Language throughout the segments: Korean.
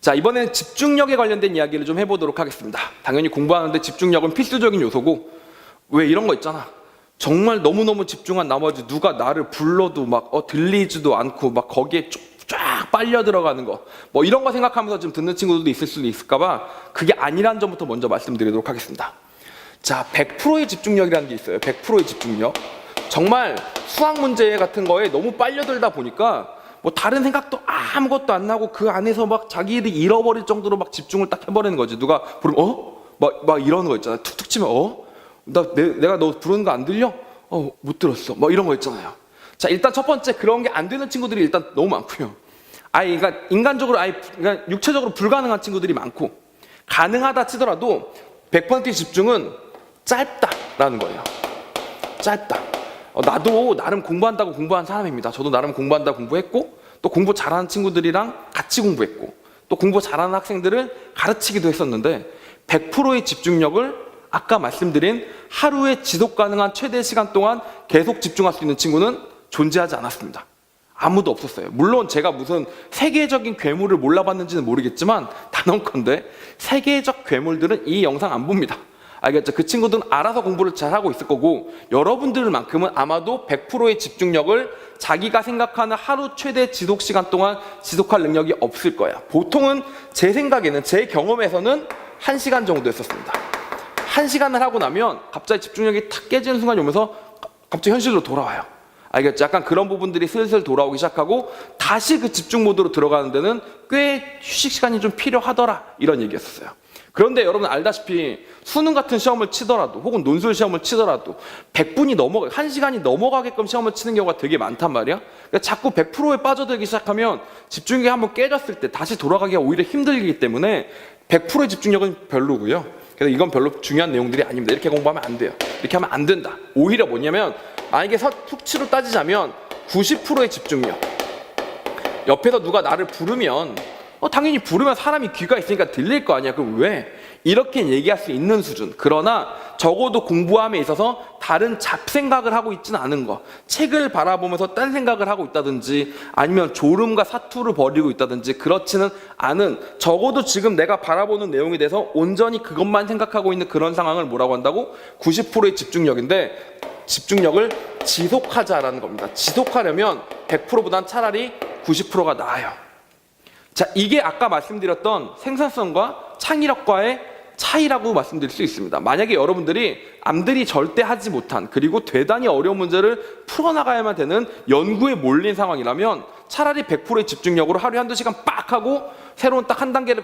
자, 이번에는 집중력에 관련된 이야기를 좀 해보도록 하겠습니다. 당연히 공부하는데 집중력은 필수적인 요소고, 왜 이런 거 있잖아. 정말 너무너무 집중한 나머지 누가 나를 불러도 막 들리지도 않고 막 거기에 쫙 빨려 들어가는 거, 뭐 이런 거 생각하면서 좀 듣는 친구들도 있을 수도 있을까봐 그게 아니라는 점부터 먼저 말씀드리도록 하겠습니다. 자, 100%의 집중력이라는 게 있어요. 100%의 집중력. 정말 수학 문제 같은 거에 너무 빨려들다 보니까 뭐 다른 생각도 아무것도 안 나고 그 안에서 막 자기를 잃어버릴 정도로 막 집중을 딱 해버리는 거지. 누가 부르면 막 이러는 거 있잖아요. 툭툭 치면 내가 너 부르는 거 안 들려? 못 들었어. 뭐 이런 거 있잖아요. 자, 일단 첫 번째, 그런 게 안 되는 친구들이 일단 너무 많고요. 그러니까 인간적으로 그러니까 육체적으로 불가능한 친구들이 많고, 가능하다 치더라도 100%의 집중은 짧다라는 거예요. 짧다. 나도 나름 공부한다고 공부한 사람입니다. 저도 나름 공부한다고 공부했고, 또 공부 잘하는 친구들이랑 같이 공부했고, 또 공부 잘하는 학생들을 가르치기도 했었는데, 100%의 집중력을 아까 말씀드린 하루에 지속 가능한 최대 시간 동안 계속 집중할 수 있는 친구는 존재하지 않았습니다. 아무도 없었어요. 물론 제가 무슨 세계적인 괴물을 몰라봤는지는 모르겠지만 단언컨대 세계적 괴물들은 이 영상 안 봅니다. 알겠죠? 그 친구들은 알아서 공부를 잘하고 있을 거고, 여러분들만큼은 아마도 100%의 집중력을 자기가 생각하는 하루 최대 지속 시간 동안 지속할 능력이 없을 거야. 보통은 제 생각에는, 제 경험에서는 1시간 정도였었습니다. 1시간을 하고 나면 갑자기 집중력이 탁 깨지는 순간이 오면서 갑자기 현실로 돌아와요. 알겠죠? 약간 그런 부분들이 슬슬 돌아오기 시작하고 다시 그 집중 모드로 들어가는 데는 꽤 휴식 시간이 좀 필요하더라, 이런 얘기였어요. 그런데 여러분 알다시피 수능 같은 시험을 치더라도, 혹은 논술 시험을 치더라도 100분이 1시간이 넘어가게끔 시험을 치는 경우가 되게 많단 말이야. 그러니까 자꾸 100%에 빠져들기 시작하면 집중력이 한번 깨졌을 때 다시 돌아가기가 오히려 힘들기 때문에 100%의 집중력은 별로고요. 그래서 이건 별로 중요한 내용들이 아닙니다. 이렇게 공부하면 안 돼요. 이렇게 하면 안 된다. 오히려 뭐냐면, 만약에 숙치로 따지자면 90%의 집중력. 옆에서 누가 나를 부르면 당연히 부르면 사람이 귀가 있으니까 들릴 거 아니야. 그럼 왜? 이렇게 얘기할 수 있는 수준. 그러나 적어도 공부함에 있어서 다른 잡생각을 하고 있지는 않은 거. 책을 바라보면서 딴 생각을 하고 있다든지, 아니면 졸음과 사투를 벌이고 있다든지, 그렇지는 않은, 적어도 지금 내가 바라보는 내용에 대해서 온전히 그것만 생각하고 있는 그런 상황을 뭐라고 한다고? 90%의 집중력인데, 집중력을 지속하자라는 겁니다. 지속하려면 100%보단 차라리 90%가 나아요. 자, 이게 아까 말씀드렸던 생산성과 창의력과의 차이라고 말씀드릴 수 있습니다. 만약에 여러분들이 남들이 절대 하지 못한, 그리고 대단히 어려운 문제를 풀어나가야만 되는 연구에 몰린 상황이라면 차라리 100%의 집중력으로 하루에 한두 시간 빡 하고 새로운 딱 한 단계를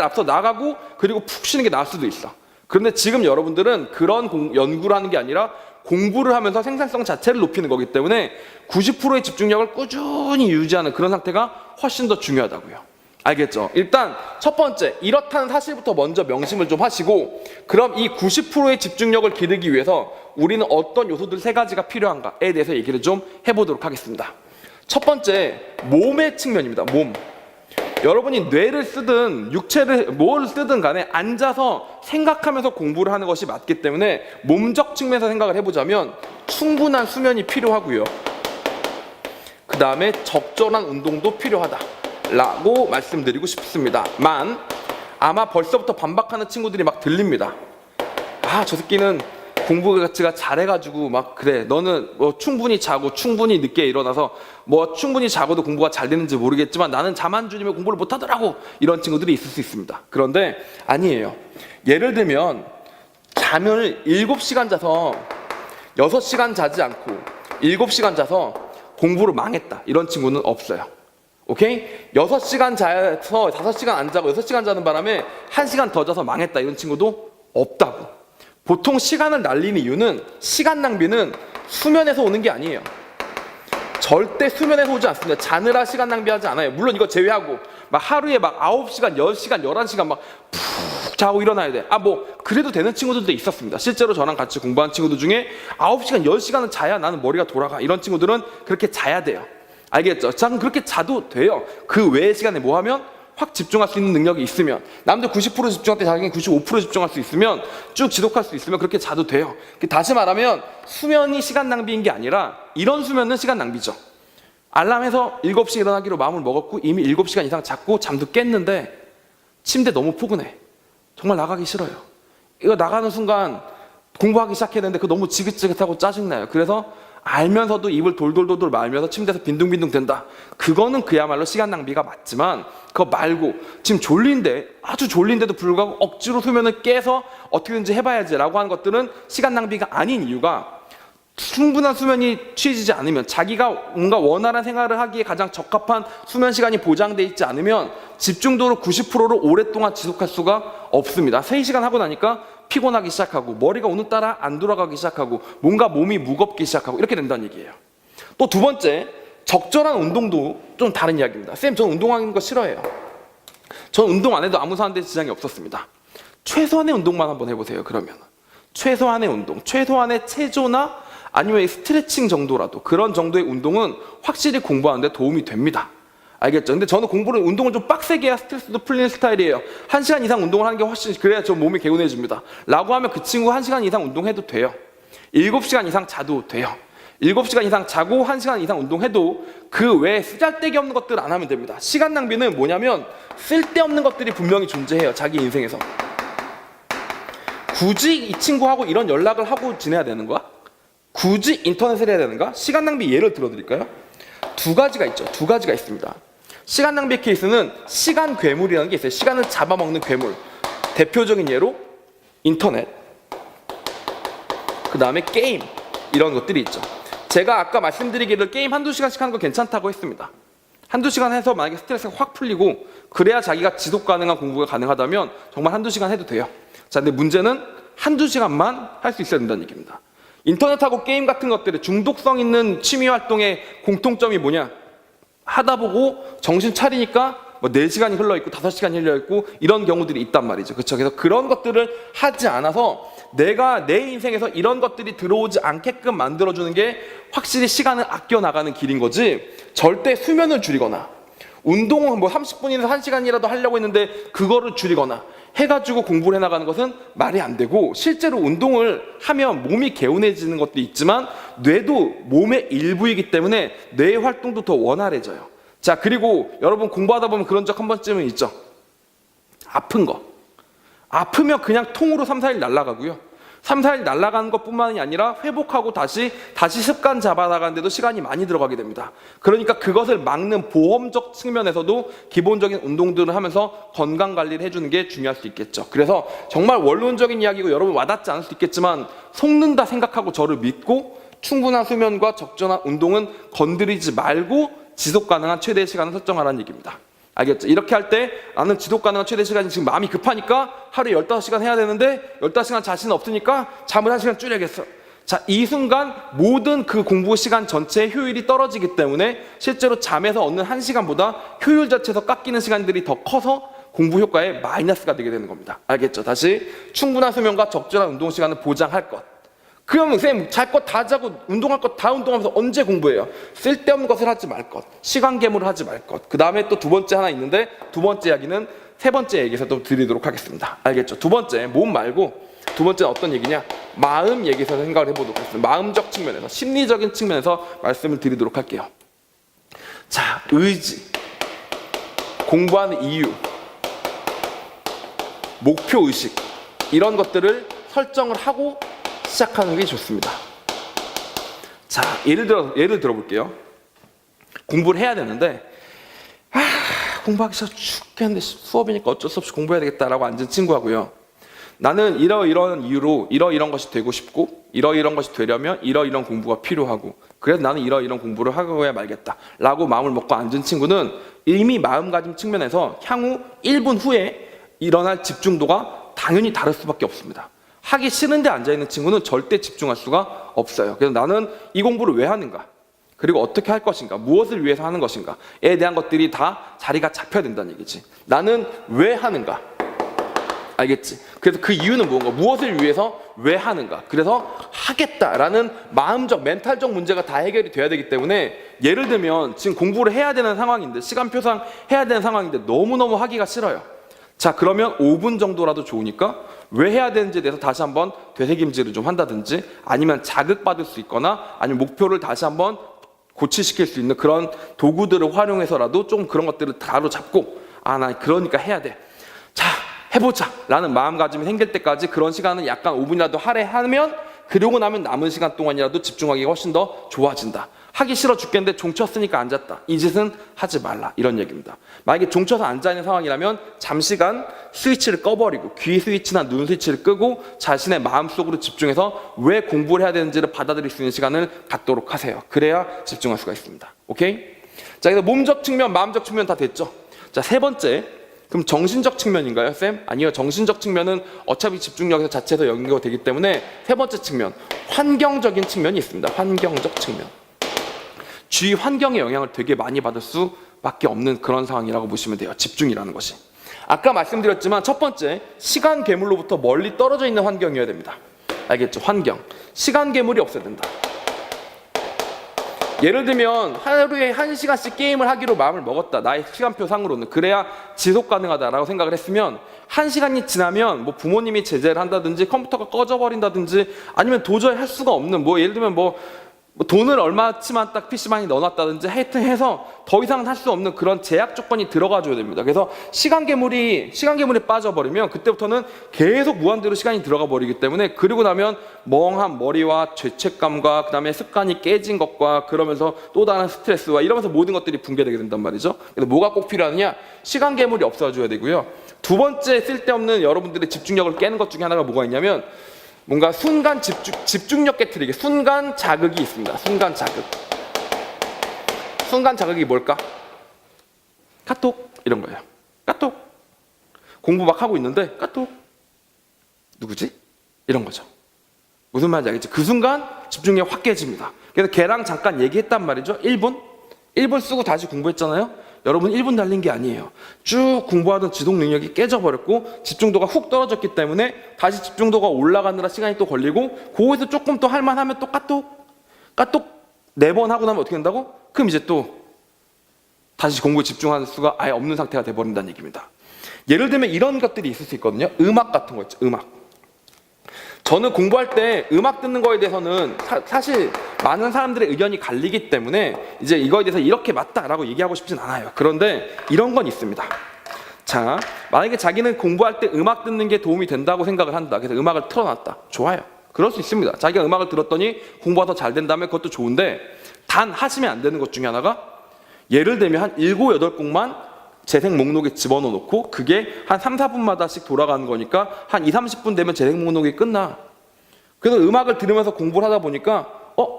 앞서 나가고, 그리고 푹 쉬는 게 나을 수도 있어. 그런데 지금 여러분들은 그런 연구를 하는 게 아니라 공부를 하면서 생산성 자체를 높이는 거기 때문에 90%의 집중력을 꾸준히 유지하는 그런 상태가 훨씬 더 중요하다고요. 알겠죠? 일단 첫 번째, 이렇다는 사실부터 먼저 명심을 좀 하시고, 그럼 이 90%의 집중력을 기르기 위해서 우리는 어떤 요소들 3가지가 필요한가에 대해서 얘기를 좀 해보도록 하겠습니다. 첫 번째, 몸의 측면입니다. 몸. 여러분이 뇌를 쓰든 육체를 뭘 쓰든 간에 앉아서 생각하면서 공부를 하는 것이 맞기 때문에 몸적 측면에서 생각을 해보자면 충분한 수면이 필요하고요. 그 다음에 적절한 운동도 필요하다라고 말씀드리고 싶습니다만, 아마 벌써부터 반박하는 친구들이 막 들립니다. 저 새끼는 공부 자체가 잘해가지고 막 그래, 너는 뭐 충분히 자고 충분히 늦게 일어나서 뭐 충분히 자고도 공부가 잘 되는지 모르겠지만 나는 잠 안 주면 공부를 못하더라고, 이런 친구들이 있을 수 있습니다. 그런데 아니에요. 예를 들면 잠을 7시간 자서 6시간 자지 않고 7시간 자서 공부를 망했다, 이런 친구는 없어요. 오케이? 6시간 자서 5시간 안 자고 6시간 자는 바람에 1시간 더 자서 망했다, 이런 친구도 없다고. 보통 시간을 날리는 이유는, 시간 낭비는 수면에서 오는 게 아니에요. 절대 수면에서 오지 않습니다. 자느라 시간 낭비하지 않아요. 물론 이거 제외하고 막 하루에 막 9시간, 10시간, 11시간 막 푹 자고 일어나야 돼. 그래도 되는 친구들도 있었습니다. 실제로 저랑 같이 공부한 친구들 중에 9시간, 10시간은 자야 나는 머리가 돌아가, 이런 친구들은 그렇게 자야 돼요. 알겠죠? 자, 그렇게 자도 돼요. 그 외의 시간에 뭐 하면? 확 집중할 수 있는 능력이 있으면, 남들 90% 집중할 때 자기는 95% 집중할 수 있으면, 쭉 지속할 수 있으면 그렇게 자도 돼요. 다시 말하면 수면이 시간 낭비인 게 아니라 이런 수면은 시간 낭비죠. 알람해서 7시에 일어나기로 마음을 먹었고 이미 7시간 이상 잤고 잠도 깼는데 침대 너무 포근해. 정말 나가기 싫어요. 이거 나가는 순간 공부하기 시작해야 되는데 그거 너무 지긋지긋하고 짜증나요. 그래서 알면서도 입을 돌돌돌돌 말면서 침대에서 빈둥빈둥 된다. 그거는 그야말로 시간 낭비가 맞지만 그거 말고 지금 졸린데 아주 졸린데도 불구하고 억지로 수면을 깨서 어떻게든지 해봐야지 라고 하는 것들은 시간 낭비가 아닌 이유가 충분한 수면이 취해지지 않으면 자기가 뭔가 원활한 생활을 하기에 가장 적합한 수면 시간이 보장돼 있지 않으면 집중도를 90%를 오랫동안 지속할 수가 없습니다. 3시간 하고 나니까 피곤하기 시작하고 머리가 오늘따라 안 돌아가기 시작하고 뭔가 몸이 무겁기 시작하고 이렇게 된다는 얘기예요. 또 두 번째, 적절한 운동도 좀 다른 이야기입니다. 쌤, 저는 운동하는 거 싫어해요. 저는 운동 안 해도 아무 사람한테 지장이 없었습니다. 최소한의 운동만 한번 해보세요. 그러면 최소한의 운동, 최소한의 체조나 아니면 스트레칭 정도라도 그런 정도의 운동은 확실히 공부하는데 도움이 됩니다. 알겠죠? 근데 저는 운동을 좀 빡세게 해야 스트레스도 풀리는 스타일이에요. 1시간 이상 운동을 하는 게 훨씬 그래야 저 몸이 개운해집니다. 라고 하면 그 친구 1시간 이상 운동해도 돼요. 7시간 이상 자도 돼요. 7시간 이상 자고 1시간 이상 운동해도 그 외에 쓰잘데기 없는 것들 안 하면 됩니다. 시간 낭비는 뭐냐면 쓸데없는 것들이 분명히 존재해요. 자기 인생에서. 굳이 이 친구하고 이런 연락을 하고 지내야 되는 거야? 굳이 인터넷을 해야 되는가? 시간 낭비 예를 들어드릴까요? 두 가지가 있죠. 두 가지가 있습니다. 시간 낭비 케이스는 시간 괴물이라는 게 있어요. 시간을 잡아먹는 괴물. 대표적인 예로 인터넷, 그 다음에 게임, 이런 것들이 있죠. 제가 아까 말씀드리기를 게임 1-2시간씩 하는 거 괜찮다고 했습니다. 1-2시간 해서 만약에 스트레스가 확 풀리고 그래야 자기가 지속 가능한 공부가 가능하다면 정말 1-2시간 해도 돼요. 자, 근데 문제는 1-2시간만 할 수 있어야 된다는 얘기입니다. 인터넷하고 게임 같은 것들의 중독성 있는 취미 활동의 공통점이 뭐냐? 하다 보고 정신 차리니까 뭐 4시간이 흘러있고 5시간이 흘러있고 이런 경우들이 있단 말이죠. 그렇죠? 그래서 그런 것들을 하지 않아서 내가 내 인생에서 이런 것들이 들어오지 않게끔 만들어주는 게 확실히 시간을 아껴 나가는 길인 거지, 절대 수면을 줄이거나 운동은 뭐 30분이나 1시간이라도 하려고 했는데 그거를 줄이거나 해가지고 공부를 해나가는 것은 말이 안 되고, 실제로 운동을 하면 몸이 개운해지는 것도 있지만 뇌도 몸의 일부이기 때문에 뇌의 활동도 더 원활해져요. 자, 그리고 여러분 공부하다 보면 그런 적 한 번쯤은 있죠. 아픈 거. 아프면 그냥 통으로 3-4일 날아가고요. 3-4일 날아가는 것뿐만이 아니라 회복하고 다시 습관 잡아나가는데도 시간이 많이 들어가게 됩니다. 그러니까 그것을 막는 보험적 측면에서도 기본적인 운동들을 하면서 건강관리를 해주는 게 중요할 수 있겠죠. 그래서 정말 원론적인 이야기고 여러분 와닿지 않을 수 있겠지만 속는다 생각하고 저를 믿고 충분한 수면과 적절한 운동은 건드리지 말고 지속 가능한 최대 시간을 설정하라는 얘기입니다. 알겠죠? 이렇게 할 때 나는 지속 가능한 최대 시간이 지금 마음이 급하니까 하루에 15시간 해야 되는데 15시간 자신 없으니까 잠을 1시간 줄여야겠어. 자, 이 순간 모든 그 공부 시간 전체의 효율이 떨어지기 때문에 실제로 잠에서 얻는 1시간보다 효율 자체에서 깎이는 시간들이 더 커서 공부 효과에 마이너스가 되게 되는 겁니다. 알겠죠? 다시 충분한 수면과 적절한 운동 시간을 보장할 것. 그러면 쌤, 잘 것 다 자고 운동할 것 다 운동하면서 언제 공부해요? 쓸데없는 것을 하지 말 것, 시간 괴물을 하지 말 것. 그 다음에 또 두 번째 하나 있는데, 두 번째 이야기는 세 번째 얘기에서 또 드리도록 하겠습니다. 알겠죠? 두 번째, 몸 말고 두 번째는 어떤 얘기냐? 마음 얘기에서 생각을 해보도록 하겠습니다. 마음적 측면에서, 심리적인 측면에서 말씀을 드리도록 할게요. 자, 의지, 공부하는 이유, 목표의식, 이런 것들을 설정을 하고 시작하는 게 좋습니다. 자, 예를 들어볼게요. 공부를 해야 되는데 공부하기 싫어 죽겠는데 수업이니까 어쩔 수 없이 공부해야 되겠다라고 앉은 친구하고요, 나는 이러이러한 이유로 이러이러한 것이 되고 싶고 이러이러한 것이 되려면 이러이러한 공부가 필요하고 그래서 나는 이러이러한 공부를 하고야 말겠다 라고 마음을 먹고 앉은 친구는 이미 마음가짐 측면에서 향후 1분 후에 일어날 집중도가 당연히 다를 수밖에 없습니다. 하기 싫은데 앉아있는 친구는 절대 집중할 수가 없어요. 그래서 나는 이 공부를 왜 하는가, 그리고 어떻게 할 것인가, 무엇을 위해서 하는 것인가에 대한 것들이 다 자리가 잡혀야 된다는 얘기지. 나는 왜 하는가, 알겠지? 그래서 그 이유는 뭔가, 무엇을 위해서 왜 하는가, 그래서 하겠다라는 마음적, 멘탈적 문제가 다 해결이 돼야 되기 때문에, 예를 들면 지금 공부를 해야 되는 상황인데, 시간표상 해야 되는 상황인데 너무너무 하기가 싫어요. 자, 그러면 5분 정도라도 좋으니까 왜 해야 되는지에 대해서 다시 한번 되새김질을 좀 한다든지, 아니면 자극받을 수 있거나, 아니면 목표를 다시 한번 고치시킬 수 있는 그런 도구들을 활용해서라도 좀 그런 것들을 다루잡고 나 그러니까 해야 돼. 자, 해보자 라는 마음가짐이 생길 때까지 그런 시간은 약간 5분이라도 할애하면 그러고 나면 남은 시간 동안이라도 집중하기가 훨씬 더 좋아진다. 하기 싫어 죽겠는데 종쳤으니까 앉았다. 이 짓은 하지 말라. 이런 얘기입니다. 만약에 종쳐서 앉아있는 상황이라면 잠시간 스위치를 꺼버리고 귀 스위치나 눈 스위치를 끄고 자신의 마음속으로 집중해서 왜 공부를 해야 되는지를 받아들일 수 있는 시간을 갖도록 하세요. 그래야 집중할 수가 있습니다. 오케이? 자, 그래서 몸적 측면, 마음적 측면 다 됐죠? 자, 세 번째. 그럼 정신적 측면인가요, 쌤? 아니요. 정신적 측면은 어차피 집중력 자체에서 연결되기 되기 때문에 세 번째 측면. 환경적인 측면이 있습니다. 환경적 측면. 주위 환경의 영향을 되게 많이 받을 수밖에 없는 그런 상황이라고 보시면 돼요. 집중이라는 것이. 아까 말씀드렸지만 첫 번째, 시간 괴물로부터 멀리 떨어져 있는 환경이어야 됩니다. 알겠죠? 환경. 시간 괴물이 없어야 된다. 예를 들면 하루에 1시간씩 게임을 하기로 마음을 먹었다. 나의 시간표 상으로는. 그래야 지속 가능하다라고 생각을 했으면 1시간이 지나면 뭐 부모님이 제재를 한다든지 컴퓨터가 꺼져버린다든지 아니면 도저히 할 수가 없는 예를 들면 돈을 얼마치만 딱 PC방에 넣어놨다든지 하여튼 해서 더 이상은 할 수 없는 그런 제약 조건이 들어가줘야 됩니다. 그래서 시간 괴물이 빠져버리면 그때부터는 계속 무한대로 시간이 들어가 버리기 때문에 그리고 나면 멍한 머리와 죄책감과 그 다음에 습관이 깨진 것과 그러면서 또 다른 스트레스와 이러면서 모든 것들이 붕괴되게 된단 말이죠. 그래서 뭐가 꼭 필요하느냐? 시간 괴물이 없어져야 되고요. 두 번째 쓸데없는 여러분들의 집중력을 깨는 것 중에 하나가 뭐가 있냐면 뭔가 순간 집중력 깨트리기, 순간 자극이 있습니다. 순간 자극. 순간 자극이 뭘까? 카톡 이런 거예요. 카톡. 공부 막 하고 있는데 카톡. 누구지? 이런 거죠. 무슨 말인지 알겠지? 그 순간 집중력이 확 깨집니다. 그래서 걔랑 잠깐 얘기했단 말이죠. 1분 쓰고 다시 공부했잖아요. 여러분 1분 달린 게 아니에요. 쭉 공부하던 지속 능력이 깨져버렸고 집중도가 훅 떨어졌기 때문에 다시 집중도가 올라가느라 시간이 또 걸리고 거기서 조금 더 할만하면 또 까똑 4번 하고 나면 어떻게 된다고? 그럼 이제 또 다시 공부에 집중하는 수가 아예 없는 상태가 돼버린다는 얘기입니다. 예를 들면 이런 것들이 있을 수 있거든요. 음악 같은 거 있죠. 음악. 저는 공부할 때 음악 듣는 거에 대해서는 사실 많은 사람들의 의견이 갈리기 때문에 이제 이거에 대해서 이렇게 맞다라고 얘기하고 싶진 않아요. 그런데 이런 건 있습니다. 자, 만약에 자기는 공부할 때 음악 듣는 게 도움이 된다고 생각을 한다. 그래서 음악을 틀어놨다. 좋아요. 그럴 수 있습니다. 자기가 음악을 들었더니 공부가 더 잘 된다면 그것도 좋은데 단 하시면 안 되는 것 중에 하나가 예를 들면 한 7, 8곡만 재생 목록에 집어넣어 놓고 그게 한 3, 4분마다씩 돌아가는 거니까 한 2, 30분 되면 재생 목록이 끝나. 그래서 음악을 들으면서 공부를 하다 보니까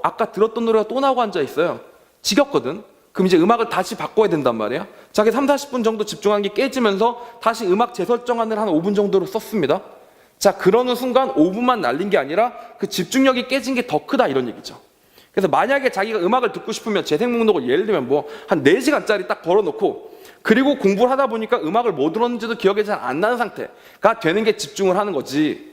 아까 들었던 노래가 또 나오고 앉아 있어요. 지겹거든. 그럼 이제 음악을 다시 바꿔야 된단 말이야. 자기 3, 40분 정도 집중한 게 깨지면서 다시 음악 재설정안을 한 5분 정도로 썼습니다. 자, 그러는 순간 5분만 날린 게 아니라 그 집중력이 깨진 게 더 크다 이런 얘기죠. 그래서 만약에 자기가 음악을 듣고 싶으면 재생 목록을 예를 들면 한 4시간짜리 딱 걸어놓고 그리고 공부를 하다 보니까 음악을 뭐 들었는지도 기억이 잘 안 나는 상태가 되는 게 집중을 하는 거지.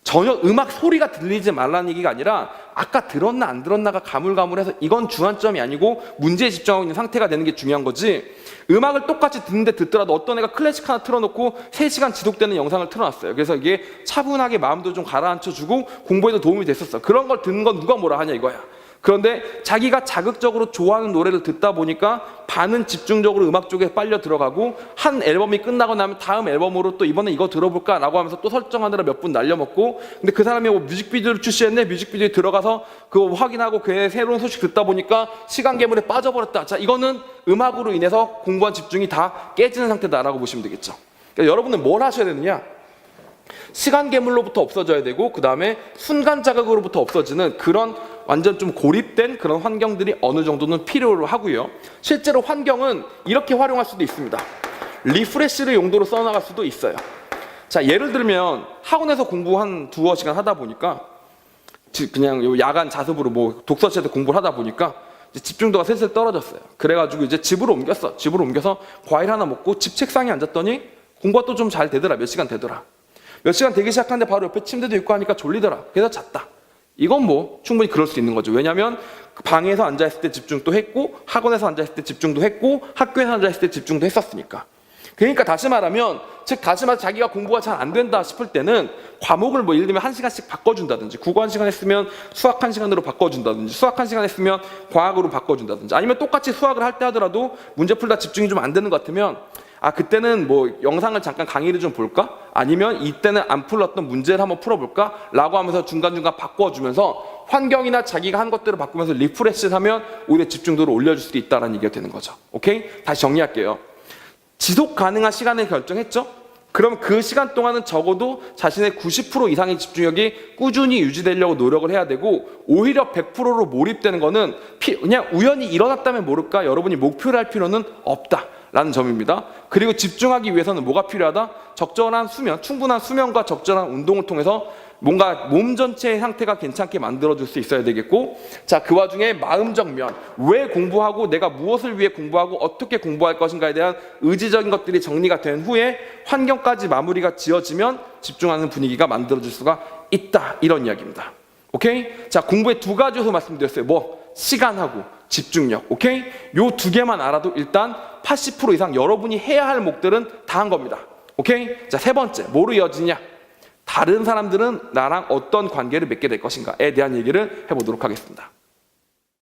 전혀 음악 소리가 들리지 말라는 얘기가 아니라 아까 들었나 안 들었나가 가물가물해서 이건 중요점이 아니고 문제에 집중하고 있는 상태가 되는 게 중요한 거지. 음악을 똑같이 듣는데 듣더라도 어떤 애가 클래식 하나 틀어놓고 3시간 지속되는 영상을 틀어놨어요. 그래서 이게 차분하게 마음도 좀 가라앉혀주고 공부에도 도움이 됐었어. 그런 걸 듣는 건 누가 뭐라 하냐 이거야. 그런데 자기가 자극적으로 좋아하는 노래를 듣다 보니까 반은 집중적으로 음악 쪽에 빨려 들어가고 한 앨범이 끝나고 나면 다음 앨범으로 또 이번에 이거 들어볼까 라고 하면서 또 설정하느라 몇 분 날려먹고 근데 그 사람이 뮤직비디오를 출시했네 뮤직비디오에 들어가서 그거 확인하고 그 새로운 소식 듣다 보니까 시간 괴물에 빠져버렸다. 자, 이거는 음악으로 인해서 공부한 집중이 다 깨지는 상태다라고 보시면 되겠죠. 그러니까 여러분은 뭘 하셔야 되느냐? 시간 괴물로부터 없어져야 되고 그 다음에 순간 자극으로부터 없어지는 그런 완전 좀 고립된 그런 환경들이 어느 정도는 필요로 하고요. 실제로 환경은 이렇게 활용할 수도 있습니다. 리프레시를 용도로 써나갈 수도 있어요. 자, 예를 들면 학원에서 공부 한 2-3시간 하다 보니까 그냥 야간 자습으로 독서실에서 공부를 하다 보니까 이제 집중도가 슬슬 떨어졌어요. 그래가지고 이제 집으로 옮겼어. 집으로 옮겨서 과일 하나 먹고 집 책상에 앉았더니 공부가 또 좀 잘 되더라. 몇 시간 되더라. 몇 시간 되기 시작하는데 바로 옆에 침대도 있고 하니까 졸리더라. 그래서 잤다. 이건 충분히 그럴 수 있는 거죠. 왜냐하면 방에서 앉아있을 때 집중도 했고 학원에서 앉아있을 때 집중도 했고 학교에서 앉아있을 때 집중도 했었으니까. 그러니까 다시 말하면, 즉 다시 말해서 자기가 공부가 잘 안 된다 싶을 때는 과목을 뭐 예를 들면 1시간씩 바꿔준다든지, 국어 1시간 했으면 수학 1시간으로 바꿔준다든지, 수학 1시간 했으면 과학으로 바꿔준다든지, 아니면 똑같이 수학을 할 때 하더라도 문제 풀다 집중이 좀 안 되는 것 같으면 그때는 뭐 영상을 잠깐 강의를 좀 볼까? 아니면 이때는 안 풀었던 문제를 한번 풀어볼까? 라고 하면서 중간중간 바꿔주면서 환경이나 자기가 한 것들을 바꾸면서 리프레시를 하면 오히려 집중도를 올려줄 수도 있다는 얘기가 되는 거죠. 오케이? 다시 정리할게요. 지속 가능한 시간을 결정했죠? 그럼 그 시간 동안은 적어도 자신의 90% 이상의 집중력이 꾸준히 유지되려고 노력을 해야 되고, 오히려 100%로 몰입되는 거는 그냥 우연히 일어났다면 모를까, 여러분이 목표를 할 필요는 없다라는 점입니다. 그리고 집중하기 위해서는 뭐가 필요하다? 적절한 수면, 충분한 수면과 적절한 운동을 통해서 뭔가 몸 전체의 상태가 괜찮게 만들어줄 수 있어야 되겠고, 자, 그 와중에 마음적 면, 왜 공부하고 내가 무엇을 위해 공부하고 어떻게 공부할 것인가에 대한 의지적인 것들이 정리가 된 후에 환경까지 마무리가 지어지면 집중하는 분위기가 만들어질 수가 있다, 이런 이야기입니다. 오케이? 자, 공부의 두 가지 요소 말씀드렸어요. 뭐? 시간하고 집중력. 오케이? 요 두 개만 알아도 일단 80% 이상 여러분이 해야 할 목들은 다 한 겁니다. 오케이? 자, 세 번째, 뭐로 이어지냐? 다른 사람들은 나랑 어떤 관계를 맺게 될 것인가에 대한 얘기를 해보도록 하겠습니다.